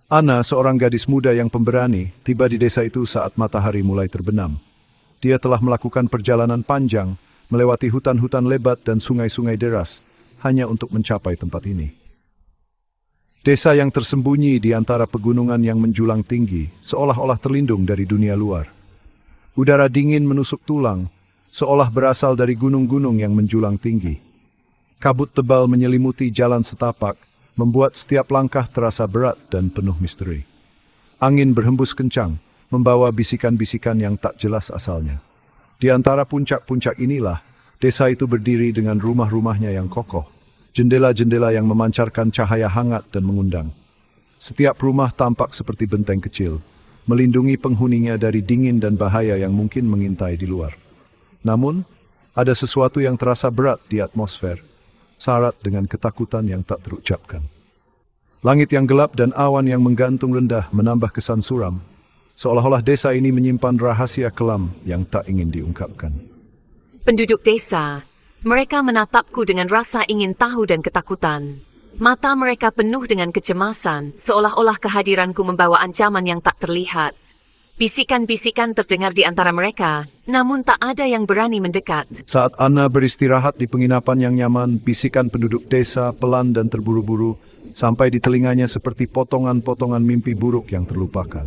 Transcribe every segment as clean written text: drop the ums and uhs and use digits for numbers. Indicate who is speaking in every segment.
Speaker 1: Anna, seorang gadis muda yang pemberani, tiba di desa itu saat matahari mulai terbenam. Dia telah melakukan perjalanan panjang, melewati hutan-hutan lebat dan sungai-sungai deras, hanya untuk mencapai tempat ini. Desa yang tersembunyi di antara pegunungan yang menjulang tinggi, seolah-olah terlindung dari dunia luar. Udara dingin menusuk tulang, seolah berasal dari gunung-gunung yang menjulang tinggi. Kabut tebal menyelimuti jalan setapak, membuat setiap langkah terasa berat dan penuh misteri. Angin berhembus kencang, membawa bisikan-bisikan yang tak jelas asalnya. Di antara puncak-puncak inilah, desa itu berdiri dengan rumah-rumahnya yang kokoh, jendela-jendela yang memancarkan cahaya hangat dan mengundang. Setiap rumah tampak seperti benteng kecil, melindungi penghuninya dari dingin dan bahaya yang mungkin mengintai di luar. Namun, ada sesuatu yang terasa berat di atmosfer, syarat dengan ketakutan yang tak terucapkan. Langit yang gelap dan awan yang menggantung rendah menambah kesan suram, seolah-olah desa ini menyimpan rahasia kelam yang tak ingin diungkapkan.
Speaker 2: Penduduk desa, mereka menatapku dengan rasa ingin tahu dan ketakutan. Mata mereka penuh dengan kecemasan, seolah-olah kehadiranku membawa ancaman yang tak terlihat. Bisikan-bisikan terdengar di antara mereka, namun tak ada yang berani mendekat.
Speaker 1: Saat Anna beristirahat di penginapan yang nyaman, bisikan penduduk desa pelan dan terburu-buru sampai di telinganya seperti potongan-potongan mimpi buruk yang terlupakan.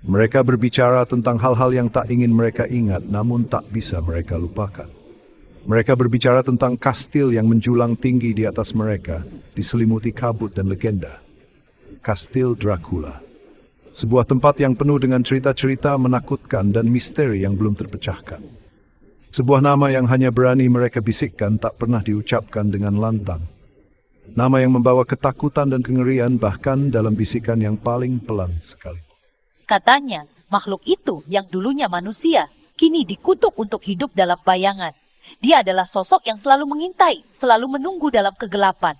Speaker 1: Mereka berbicara tentang hal-hal yang tak ingin mereka ingat, namun tak bisa mereka lupakan. Mereka berbicara tentang kastil yang menjulang tinggi di atas mereka, diselimuti kabut dan legenda. Kastil Dracula. Sebuah tempat yang penuh dengan cerita-cerita menakutkan dan misteri yang belum terpecahkan. Sebuah nama yang hanya berani mereka bisikkan, tak pernah diucapkan dengan lantang. Nama yang membawa ketakutan dan kengerian bahkan dalam bisikan yang paling pelan sekali.
Speaker 3: Katanya, makhluk itu yang dulunya manusia, kini dikutuk untuk hidup dalam bayangan. Dia adalah sosok yang selalu mengintai, selalu menunggu dalam kegelapan.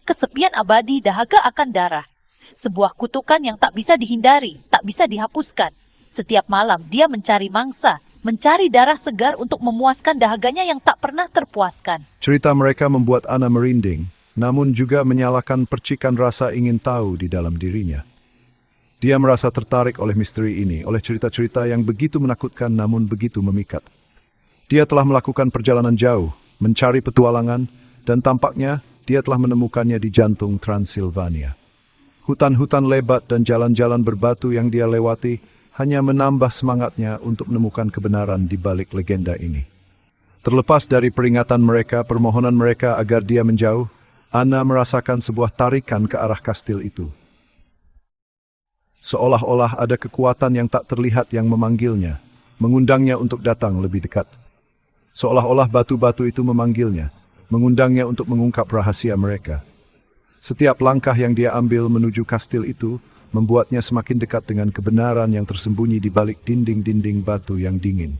Speaker 3: Kesepian abadi, dahaga akan darah. Sebuah kutukan yang tak bisa dihindari, tak bisa dihapuskan. Setiap malam dia mencari mangsa, mencari darah segar untuk memuaskan dahaganya yang tak pernah terpuaskan.
Speaker 1: Cerita mereka membuat Anna merinding, namun juga menyalakan percikan rasa ingin tahu di dalam dirinya. Dia merasa tertarik oleh misteri ini, oleh cerita-cerita yang begitu menakutkan namun begitu memikat. Dia telah melakukan perjalanan jauh, mencari petualangan, dan tampaknya dia telah menemukannya di jantung Transilvania. Hutan-hutan lebat dan jalan-jalan berbatu yang dia lewati hanya menambah semangatnya untuk menemukan kebenaran di balik legenda ini. Terlepas dari peringatan mereka, permohonan mereka agar dia menjauh, Anna merasakan sebuah tarikan ke arah kastil itu. Seolah-olah ada kekuatan yang tak terlihat yang memanggilnya, mengundangnya untuk datang lebih dekat. Seolah-olah batu-batu itu memanggilnya, mengundangnya untuk mengungkap rahasia mereka. Setiap langkah yang dia ambil menuju kastil itu membuatnya semakin dekat dengan kebenaran yang tersembunyi di balik dinding-dinding batu yang dingin.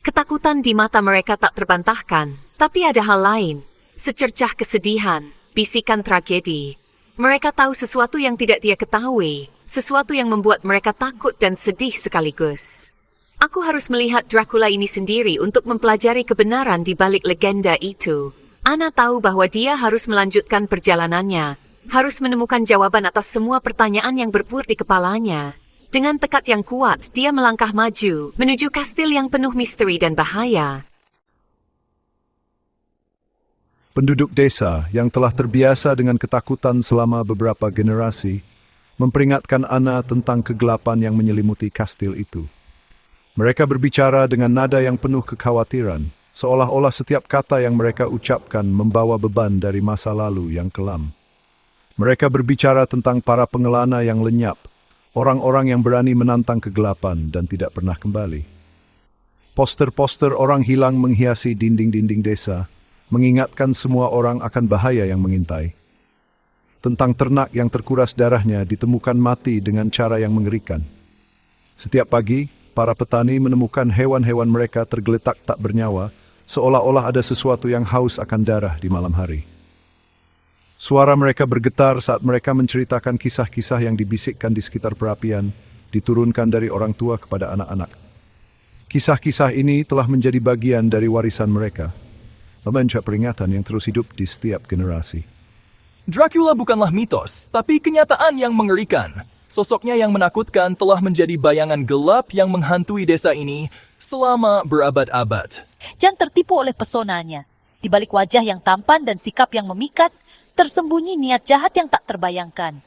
Speaker 2: Ketakutan di mata mereka tak terbantahkan, tapi ada hal lain. Secercah kesedihan, bisikan tragedi. Mereka tahu sesuatu yang tidak dia ketahui, sesuatu yang membuat mereka takut dan sedih sekaligus. Aku harus melihat Dracula ini sendiri untuk mempelajari kebenaran di balik legenda itu. Anna tahu bahwa dia harus melanjutkan perjalanannya, harus menemukan jawaban atas semua pertanyaan yang berpur di kepalanya. Dengan tekad yang kuat, dia melangkah maju, menuju kastil yang penuh misteri dan bahaya.
Speaker 1: Penduduk desa yang telah terbiasa dengan ketakutan selama beberapa generasi, memperingatkan Anna tentang kegelapan yang menyelimuti kastil itu. Mereka berbicara dengan nada yang penuh kekhawatiran, seolah-olah setiap kata yang mereka ucapkan membawa beban dari masa lalu yang kelam. Mereka berbicara tentang para pengelana yang lenyap, orang-orang yang berani menantang kegelapan dan tidak pernah kembali. Poster-poster orang hilang menghiasi dinding-dinding desa, mengingatkan semua orang akan bahaya yang mengintai. Tentang ternak yang terkuras darahnya ditemukan mati dengan cara yang mengerikan. Setiap pagi, para petani menemukan hewan-hewan mereka tergeletak tak bernyawa, seolah-olah ada sesuatu yang haus akan darah di malam hari. Suara mereka bergetar saat mereka menceritakan kisah-kisah yang dibisikkan di sekitar perapian, diturunkan dari orang tua kepada anak-anak. Kisah-kisah ini telah menjadi bagian dari warisan mereka, memancar peringatan yang terus hidup di setiap generasi.
Speaker 4: Dracula bukanlah mitos, Tapi kenyataan yang mengerikan, sosoknya yang menakutkan telah menjadi bayangan gelap yang menghantui desa ini selama berabad-abad.
Speaker 3: Jan tertipu oleh pesonanya. Di balik wajah yang tampan dan sikap yang memikat, tersembunyi niat jahat yang tak terbayangkan.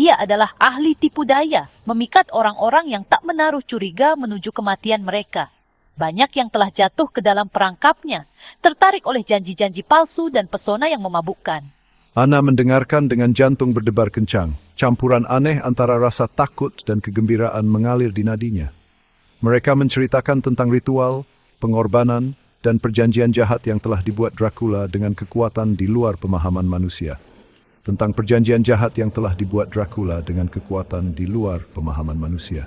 Speaker 3: Ia adalah ahli tipu daya, memikat orang-orang yang tak menaruh curiga menuju kematian mereka. Banyak yang telah jatuh ke dalam perangkapnya, tertarik oleh janji-janji palsu dan pesona yang memabukkan.
Speaker 1: Ana mendengarkan dengan jantung berdebar kencang. Campuran aneh antara rasa takut dan kegembiraan mengalir di nadinya. Mereka menceritakan tentang ritual, pengorbanan, dan perjanjian jahat yang telah dibuat Dracula dengan kekuatan di luar pemahaman manusia. Tentang perjanjian jahat yang telah dibuat Dracula dengan kekuatan di luar pemahaman manusia.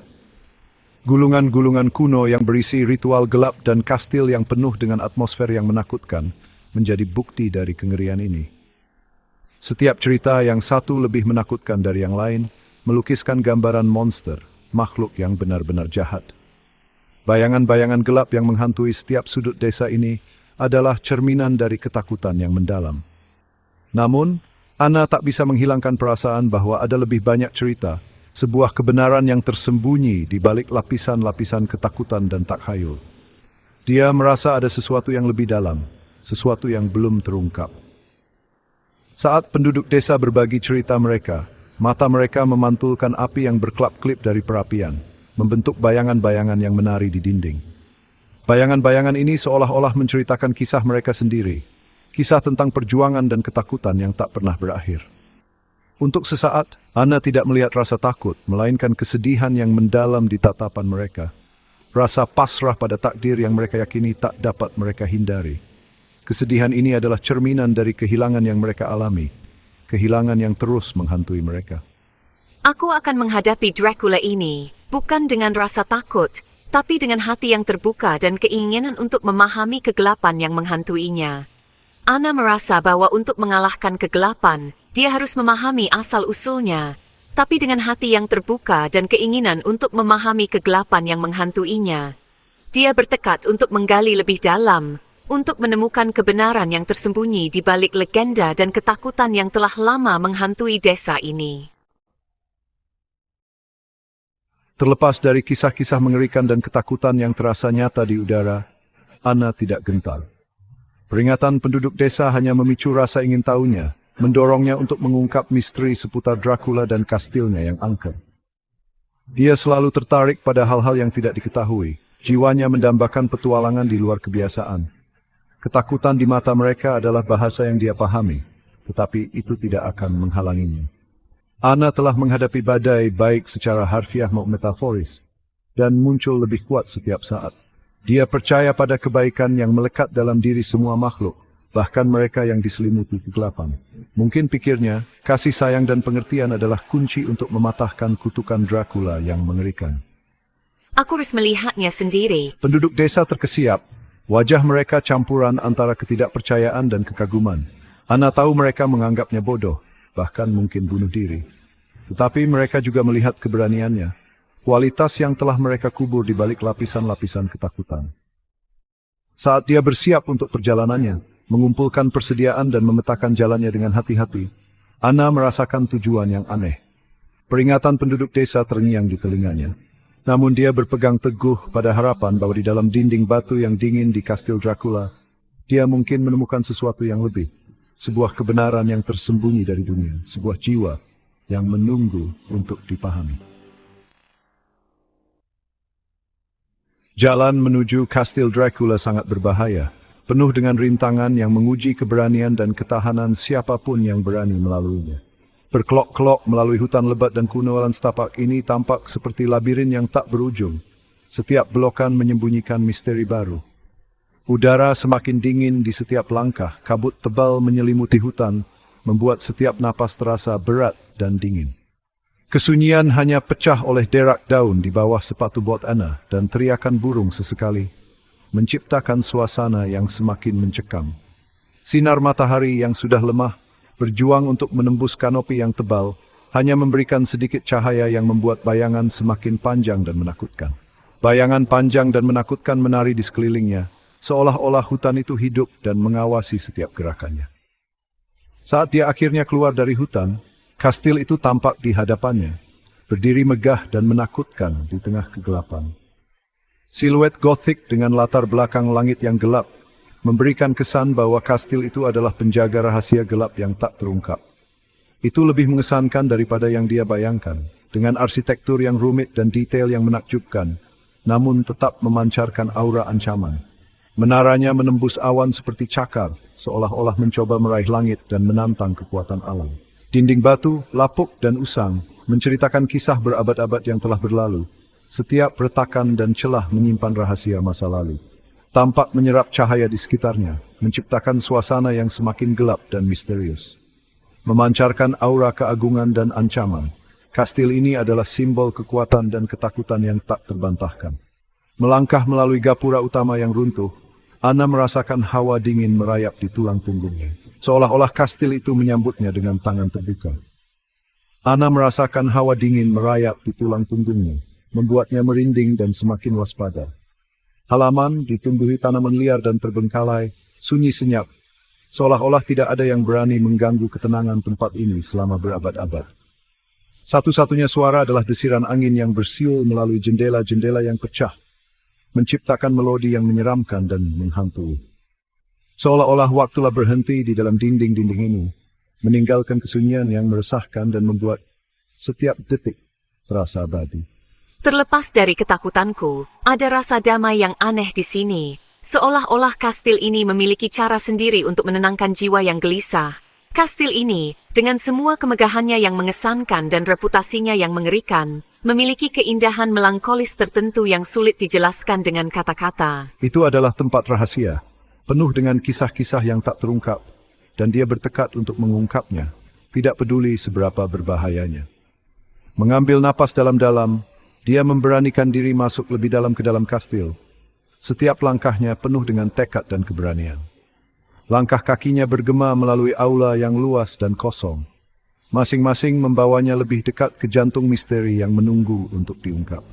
Speaker 1: Gulungan-gulungan kuno yang berisi ritual gelap dan kastil yang penuh dengan atmosfer yang menakutkan menjadi bukti dari kengerian ini. Setiap cerita yang satu lebih menakutkan dari yang lain melukiskan gambaran monster, makhluk yang benar-benar jahat. Bayangan-bayangan gelap yang menghantui setiap sudut desa ini adalah cerminan dari ketakutan yang mendalam. Namun, Ana tak bisa menghilangkan perasaan bahwa ada lebih banyak cerita, sebuah kebenaran yang tersembunyi di balik lapisan-lapisan ketakutan dan takhayul. Dia merasa ada sesuatu yang lebih dalam, sesuatu yang belum terungkap. Saat penduduk desa berbagi cerita mereka, mata mereka memantulkan api yang berkelap-kelip dari perapian, membentuk bayangan-bayangan yang menari di dinding. Bayangan-bayangan ini seolah-olah menceritakan kisah mereka sendiri, kisah tentang perjuangan dan ketakutan yang tak pernah berakhir. Untuk sesaat, Ana tidak melihat rasa takut, melainkan kesedihan yang mendalam di tatapan mereka. Rasa pasrah pada takdir yang mereka yakini tak dapat mereka hindari. Kesedihan ini adalah cerminan dari kehilangan yang mereka alami, kehilangan yang terus menghantui mereka.
Speaker 2: Aku akan menghadapi Dracula ini, bukan dengan rasa takut, tapi dengan hati yang terbuka dan keinginan untuk memahami kegelapan yang menghantuinya. Ana merasa bahwa untuk mengalahkan kegelapan, dia harus memahami asal-usulnya, tapi dengan hati yang terbuka dan keinginan untuk memahami kegelapan yang menghantuinya. Dia bertekad untuk menggali lebih dalam, untuk menemukan kebenaran yang tersembunyi di balik legenda dan ketakutan yang telah lama menghantui desa ini.
Speaker 1: Terlepas dari kisah-kisah mengerikan dan ketakutan yang terasa nyata di udara, Ana tidak gentar. Peringatan penduduk desa hanya memicu rasa ingin tahunya, mendorongnya untuk mengungkap misteri seputar Dracula dan kastilnya yang angker. Dia selalu tertarik pada hal-hal yang tidak diketahui, jiwanya mendambakan petualangan di luar kebiasaan. Ketakutan di mata mereka adalah bahasa yang dia pahami, tetapi itu tidak akan menghalanginya. Ana telah menghadapi badai baik secara harfiah maupun metaforis, dan muncul lebih kuat setiap saat. Dia percaya pada kebaikan yang melekat dalam diri semua makhluk, bahkan mereka yang diselimuti kegelapan. Mungkin pikirnya, kasih sayang dan pengertian adalah kunci untuk mematahkan kutukan Dracula yang mengerikan.
Speaker 2: Aku harus melihatnya sendiri.
Speaker 1: Penduduk desa terkesiap. Wajah mereka campuran antara ketidakpercayaan dan kekaguman. Ana tahu mereka menganggapnya bodoh, bahkan mungkin bunuh diri. Tetapi mereka juga melihat keberaniannya, kualitas yang telah mereka kubur di balik lapisan-lapisan ketakutan. Saat dia bersiap untuk perjalanannya, mengumpulkan persediaan dan memetakan jalannya dengan hati-hati, Ana merasakan tujuan yang aneh. Peringatan penduduk desa terngiang di telinganya. Namun dia berpegang teguh pada harapan bahwa di dalam dinding batu yang dingin di kastil Dracula, dia mungkin menemukan sesuatu yang lebih. Sebuah kebenaran yang tersembunyi dari dunia, sebuah jiwa yang menunggu untuk dipahami. Jalan menuju kastil Dracula sangat berbahaya, penuh dengan rintangan yang menguji keberanian dan ketahanan siapapun yang berani melaluinya. Berkelok-kelok melalui hutan lebat dan kuno alan setapak ini tampak seperti labirin yang tak berujung. Setiap belokan menyembunyikan misteri baru. Udara semakin dingin di setiap langkah, kabut tebal menyelimuti hutan, membuat setiap napas terasa berat dan dingin. Kesunyian hanya pecah oleh derak daun di bawah sepatu bot Ana dan teriakan burung sesekali, menciptakan suasana yang semakin mencekam. Sinar matahari yang sudah lemah, berjuang untuk menembus kanopi yang tebal, hanya memberikan sedikit cahaya yang membuat bayangan semakin panjang dan menakutkan. Bayangan panjang dan menakutkan menari di sekelilingnya, seolah-olah hutan itu hidup dan mengawasi setiap gerakannya. Saat dia akhirnya keluar dari hutan, Kastil itu tampak di hadapannya, berdiri megah dan menakutkan di tengah kegelapan. Siluet gotik dengan latar belakang langit yang gelap memberikan kesan bahwa kastil itu adalah penjaga rahasia gelap yang tak terungkap. Itu lebih mengesankan daripada yang dia bayangkan, dengan arsitektur yang rumit dan detail yang menakjubkan, namun tetap memancarkan aura ancaman. Menaranya menembus awan seperti cakar, seolah-olah mencoba meraih langit dan menantang kekuatan alam. Dinding batu, lapuk, dan usang menceritakan kisah berabad-abad yang telah berlalu. Setiap retakan dan celah menyimpan rahasia masa lalu. Tampak menyerap cahaya di sekitarnya, menciptakan suasana yang semakin gelap dan misterius. Memancarkan aura keagungan dan ancaman, kastil ini adalah simbol kekuatan dan ketakutan yang tak terbantahkan. Melangkah melalui gapura utama yang runtuh, Ana merasakan hawa dingin merayap di tulang punggungnya. Seolah-olah kastil itu menyambutnya dengan tangan terbuka. Ana merasakan hawa dingin merayap di tulang punggungnya, membuatnya merinding dan semakin waspada. Halaman ditumbuhi tanaman liar dan terbengkalai, sunyi senyap, seolah-olah tidak ada yang berani mengganggu ketenangan tempat ini selama berabad-abad. Satu-satunya suara adalah desiran angin yang bersiul melalui jendela-jendela yang pecah, menciptakan melodi yang menyeramkan dan menghantui. Seolah-olah waktu telah berhenti di dalam dinding-dinding ini, meninggalkan kesunyian yang meresahkan dan membuat setiap detik terasa abadi.
Speaker 2: Terlepas dari ketakutanku, ada rasa damai yang aneh di sini. Seolah-olah kastil ini memiliki cara sendiri untuk menenangkan jiwa yang gelisah. Kastil ini, dengan semua kemegahannya yang mengesankan dan reputasinya yang mengerikan, memiliki keindahan melankolis tertentu yang sulit dijelaskan dengan kata-kata.
Speaker 1: Itu adalah tempat rahasia, penuh dengan kisah-kisah yang tak terungkap, dan dia bertekad untuk mengungkapnya, tidak peduli seberapa berbahayanya. Mengambil napas dalam-dalam, dia memberanikan diri masuk lebih dalam ke dalam kastil. Setiap langkahnya penuh dengan tekad dan keberanian. Langkah kakinya bergema melalui aula yang luas dan kosong. Masing-masing membawanya lebih dekat ke jantung misteri yang menunggu untuk diungkap.